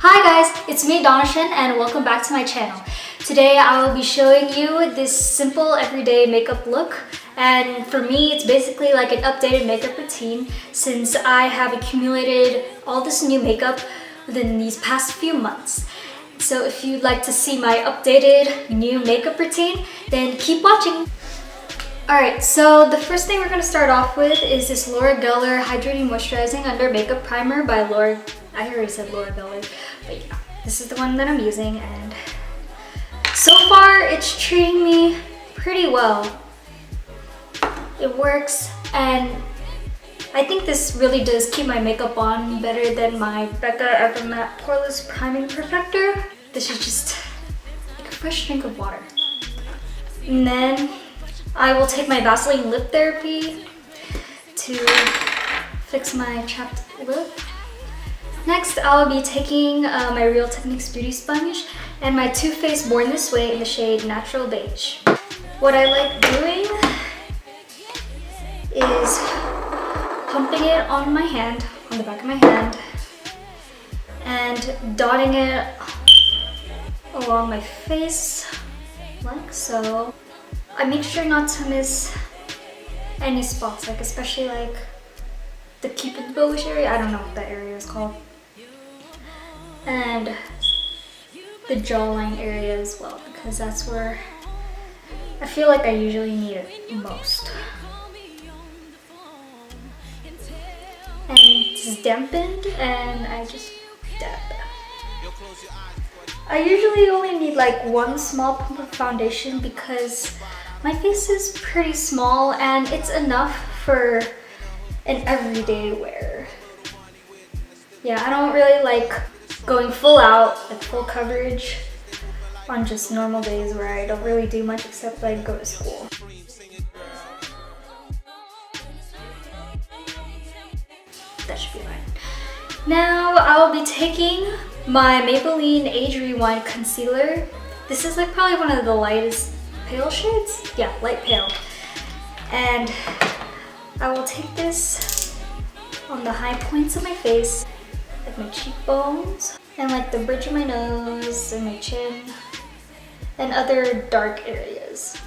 Hi guys, it's me Donashan and welcome back to my channel. Today I will be showing you this simple everyday makeup look, and for me it's basically like an updated makeup routine since I have accumulated all this new makeup within these past few months. So if you'd like to see my updated new makeup routine, then keep watching. Alright, so the first thing we're going to start off with is this Laura Geller Hydrating Moisturizing Under Makeup Primer by Laura. I already said Laura Geller, but yeah, this is the one that I'm using, and so far it's treating me pretty well. It works, and I think this really does keep my makeup on better than my Becca Ever Matte Poreless Priming Perfector. This is just like a fresh drink of water. And then I will take my Vaseline Lip Therapy to fix my chapped lip. Next, I'll be taking my Real Techniques Beauty Sponge and my Too Faced Born This Way in the shade Natural Beige. What I like doing is pumping it on my hand, on the back of my hand, and dotting it along my face, like so. I make sure not to miss any spots, like especially like the Cupid's bowish area. I don't know what that area is called. And the jawline area as well, because that's where I feel like I usually need it most. And it's dampened, and I just dab. I usually only need like one small pump of foundation because my face is pretty small and it's enough for an everyday wear. Yeah, I don't really like going full out, like full coverage on just normal days where I don't really do much except like go to school. That should be fine. Now I'll be taking my Maybelline Age Rewind Concealer. This is like probably one of the lightest pale shades. Yeah, light pale. And I will take this on the high points of my face, like my cheekbones, and like the bridge of my nose and my chin, and other dark areas.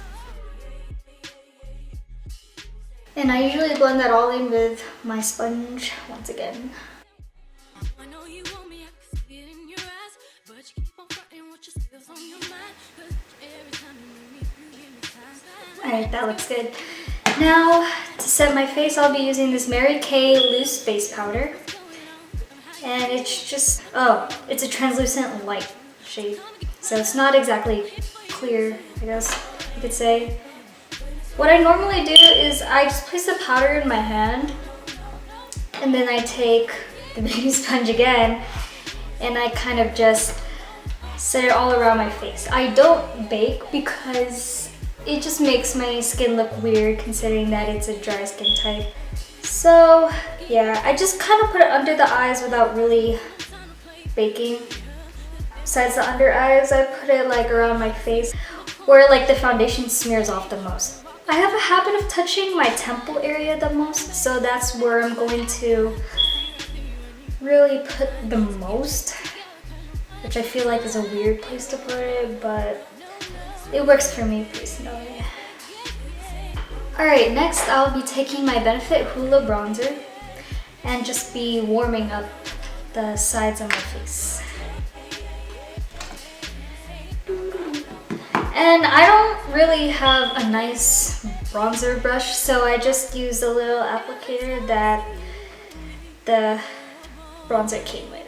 And I usually blend that all in with my sponge once again. Alright, that looks good. Now, to set my face, I'll be using this Mary Kay Loose Face Powder. And it's just, it's a translucent light shade. So it's not exactly clear, I guess you could say. What I normally do is I just place the powder in my hand, and then I take the beauty sponge again, and I kind of just set it all around my face. I don't bake because it just makes my skin look weird considering that it's a dry skin type. So yeah, I just kind of put it under the eyes without really baking. Besides the under eyes, I put it like around my face where like the foundation smears off the most. I have a habit of touching my temple area the most, so that's where I'm going to really put the most, which I feel like is a weird place to put it, but it works for me personally. Alright, next I'll be taking my Benefit Hoola Bronzer and just be warming up the sides of my face. And I don't really have a nice bronzer brush, so I just use a little applicator that the bronzer came with.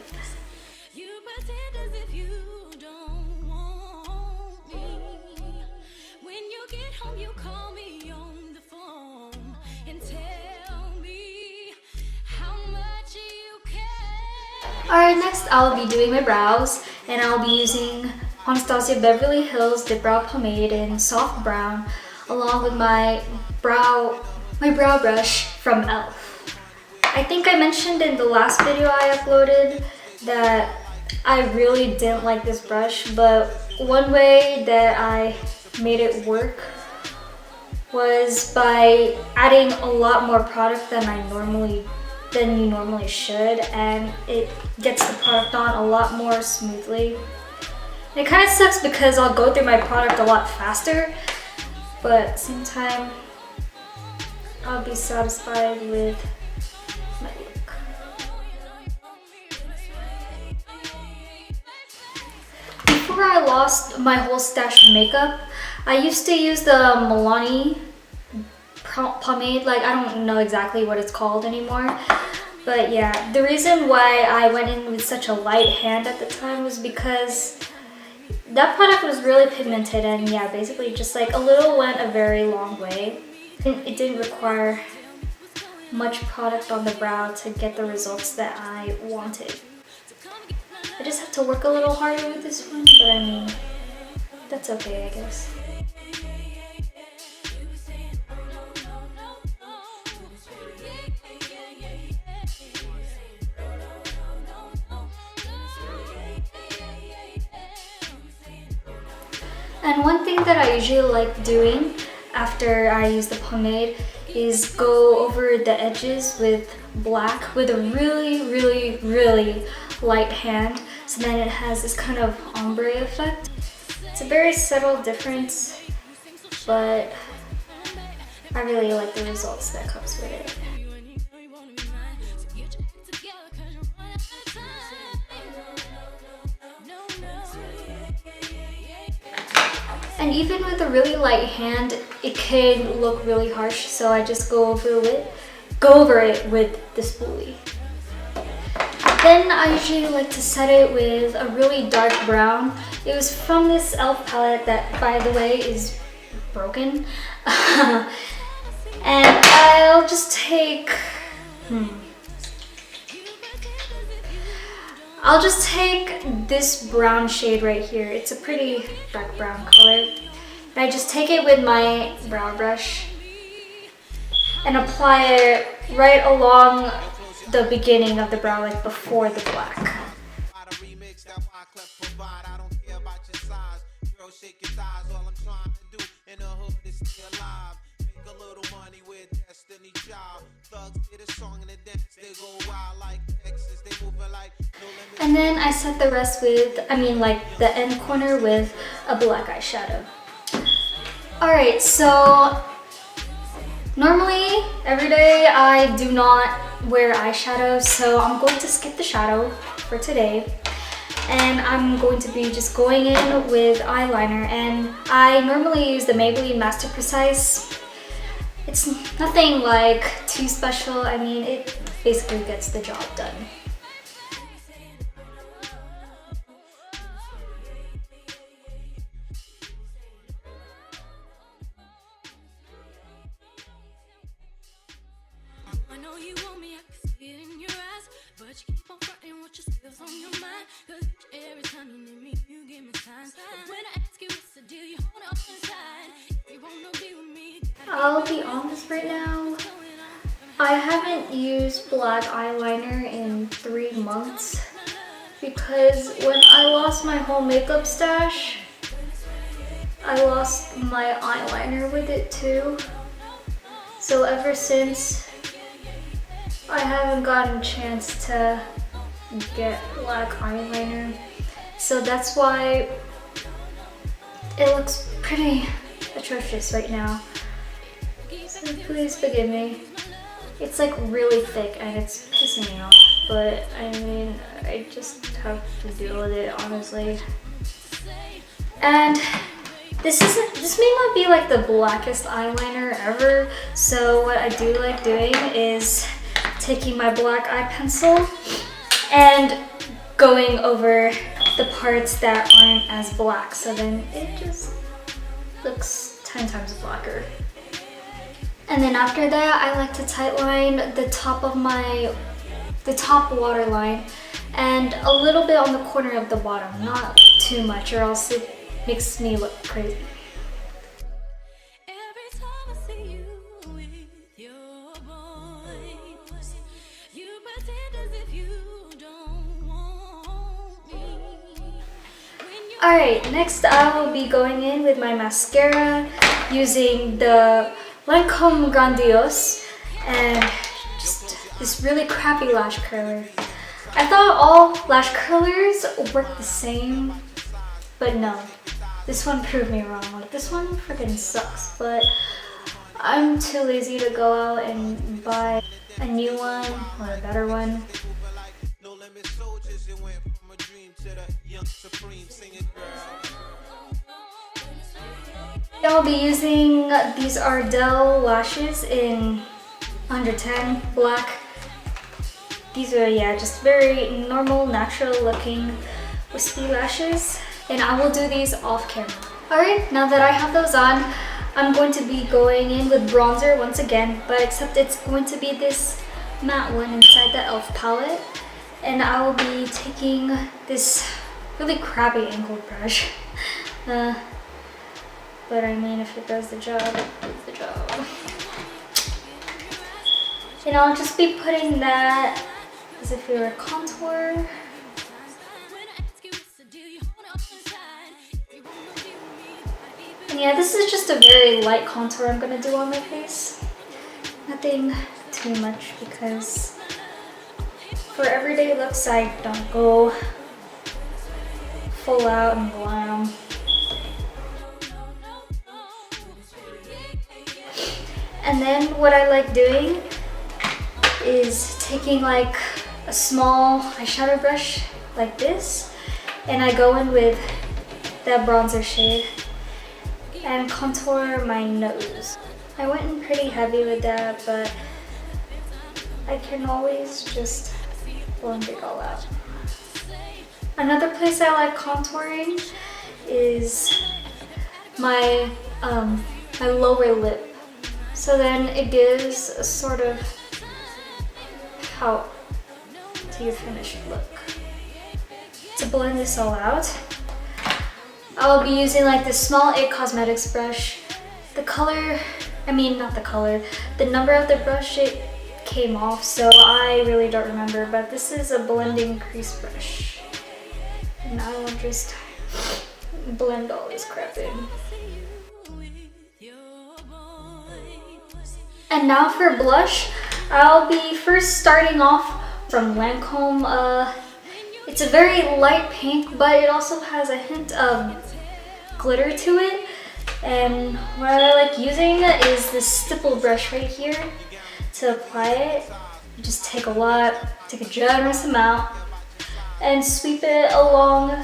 Alright, next I'll be doing my brows, and I'll be using Anastasia Beverly Hills Dip Brow Pomade in Soft Brown, along with my brow brush from e.l.f. I think I mentioned in the last video I uploaded that I really didn't like this brush, but one way that I made it work was by adding a lot more product than I normally than you normally should, and it gets the product on a lot more smoothly. It kind of sucks because I'll go through my product a lot faster, but at the same time, I'll be satisfied with my look. Before I lost my whole stash of makeup, I used to use the Milani pomade. Like, I don't know exactly what it's called anymore. But yeah, the reason why I went in with such a light hand at the time was because that product was really pigmented, and yeah, basically just like a little went a very long way. It didn't require much product on the brow to get the results that I wanted. I just have to work a little harder with this one, but I mean, that's okay, I guess. And one thing that I usually like doing after I use the pomade is go over the edges with black with a really light hand, so then it has this kind of ombre effect. It's a very subtle difference, but I really like the results that comes with it. And even with a really light hand, it can look really harsh, so I just go over it with the spoolie. Then I usually like to set it with a really dark brown. It was from this e.l.f. palette that, by the way, is broken. And I'll just take... I'll just take this brown shade right here. It's a pretty dark brown color. And I just take it with my brow brush and apply it right along the beginning of the brow, like before the black. And then I set the rest with, the end corner with a black eyeshadow. Alright, so normally every day I do not wear eyeshadow, so I'm going to skip the shadow for today. And I'm going to be just going in with eyeliner, and I normally use the Maybelline Master Precise. It's nothing like too special. I mean, it basically gets the job done. I'll be honest right now, I haven't used black eyeliner in 3 months because when I lost my whole makeup stash, I lost my eyeliner with it too. So ever since, I haven't gotten a chance to get black eyeliner. So that's why it looks pretty atrocious right now. So please forgive me. It's like really thick and it's pissing me off, but I mean, I just have to deal with it, honestly. And this may not be like the blackest eyeliner ever, so what I do like doing is taking my black eye pencil and going over the parts that aren't as black, so then it just looks 10 times blacker. And then after that, I like to tightline the top of the top waterline and a little bit on the corner of the bottom, not too much or else it makes me look crazy. Alright, next I will be going in with my mascara using the Lancome Grandiose, and just this really crappy lash curler. I thought all lash curlers work the same, but no. This one proved me wrong. Like, this one freaking sucks, but I'm too lazy to go out and buy a new one or a better one. I'll be using these Ardell lashes in 110 black. These are, yeah, just very normal, natural looking wispy lashes. And I will do these off camera. Alright, now that I have those on, I'm going to be going in with bronzer once again, but except it's going to be this matte one inside the e.l.f. palette. And I will be taking this really crappy angled brush. But I mean, if it does the job, it does the job. And I'll just be putting that as if it were contour. And yeah, this is just a very light contour I'm gonna do on my face. Nothing too much because for everyday looks, I don't go full out and glam. And then what I like doing is taking like a small eyeshadow brush like this, and I go in with that bronzer shade and contour my nose. I went in pretty heavy with that, but I can always just blend it all out. Another place I like contouring is my my lower lip. So then it gives a sort of pout to your finished look. To blend this all out, I'll be using like this small IT Cosmetics brush. The color, I mean not the color, the number of the brush, it came off, so I really don't remember, but this is a blending crease brush. And I will just blend all this crap in. And now for blush, I'll be first starting off from Lancome. It's a very light pink, but it also has a hint of glitter to it. And what I like using is this stipple brush right here to apply it. You just take take a generous amount, and sweep it along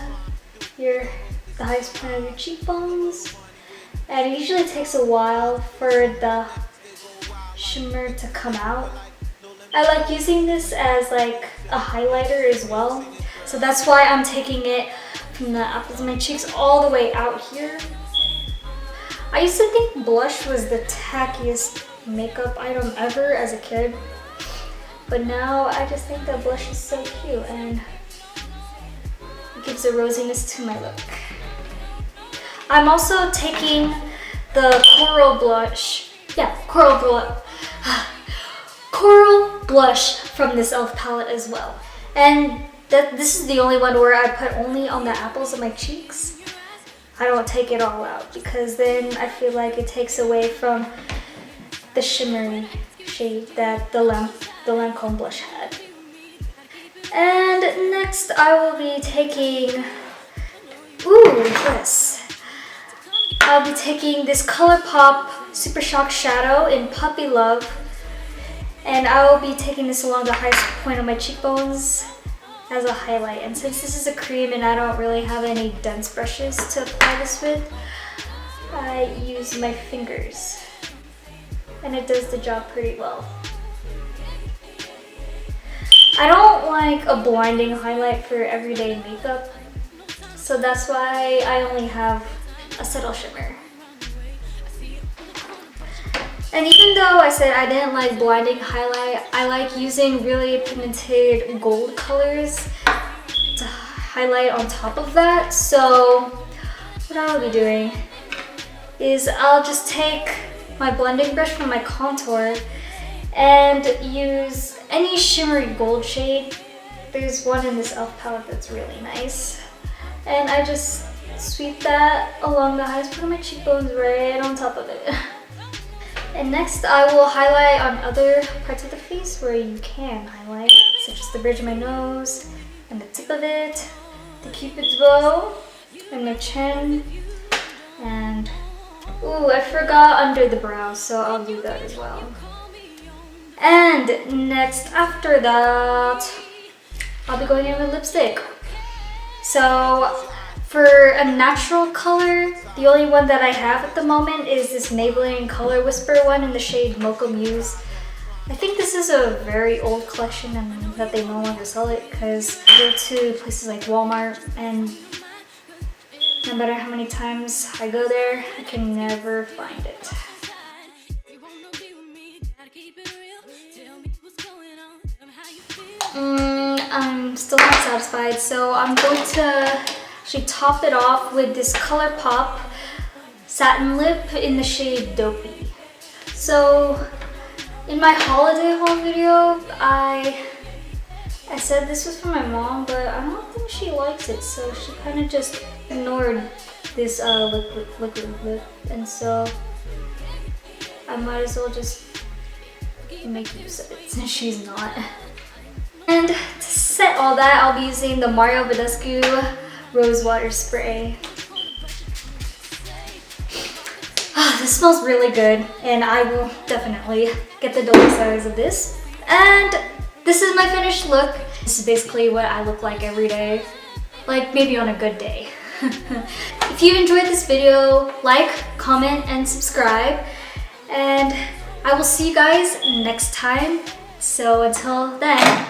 the highest point of your cheekbones. And it usually takes a while for the shimmer to come out. I like using this as like a highlighter as well. So that's why I'm taking it from the apples of my cheeks all the way out here. I used to think blush was the tackiest makeup item ever as a kid. But now I just think that blush is so cute and it gives a rosiness to my look. I'm also taking the Coral Blush. Yeah, Coral Blush from this e.l.f. palette as well. And this is the only one where I put only on the apples of my cheeks. I don't take it all out because then I feel like it takes away from the shimmery shade that the Lancome blush had. And next I will be taking, I'll be taking this ColourPop Super Shock Shadow in Puppy Love. And I will be taking this along the highest point of my cheekbones as a highlight. And since this is a cream and I don't really have any dense brushes to apply this with, I use my fingers. And it does the job pretty well. I don't like a blinding highlight for everyday makeup, so that's why I only have a subtle shimmer. And even though I said I didn't like blinding highlight, I like using really pigmented gold colors to highlight on top of that. So what I'll be doing is I'll just take my blending brush from my contour and use any shimmery gold shade. There's one in this e.l.f. palette that's really nice. And I just sweep that along the highest point of my cheekbones right on top of it. And next, I will highlight on other parts of the face where you can highlight, such as the bridge of my nose, and the tip of it, the cupid's bow, and my chin, and ooh, I forgot under the brows, so I'll do that as well. And next, after that, I'll be going in with lipstick. So for a natural color, the only one that I have at the moment is this Maybelline Color Whisper one in the shade Mocha Muse. I think this is a very old collection and that they no longer sell it because I go to places like Walmart and no matter how many times I go there, I can never find it. I'm still not satisfied, so I'm going to actually top it off with this ColourPop Satin Lip in the shade Dopey. So in my holiday haul video, I said this was for my mom, but I don't think she likes it, so she kind of just ignored this liquid lip, and so I might as well just make use of it since she's not. And to set all that, I'll be using the Mario Badescu Rose Water Spray. This smells really good, and I will definitely get the double size of this. And this is my finished look. This is basically what I look like every day, like maybe on a good day. If you enjoyed this video, like, comment, and subscribe. And I will see you guys next time. So until then,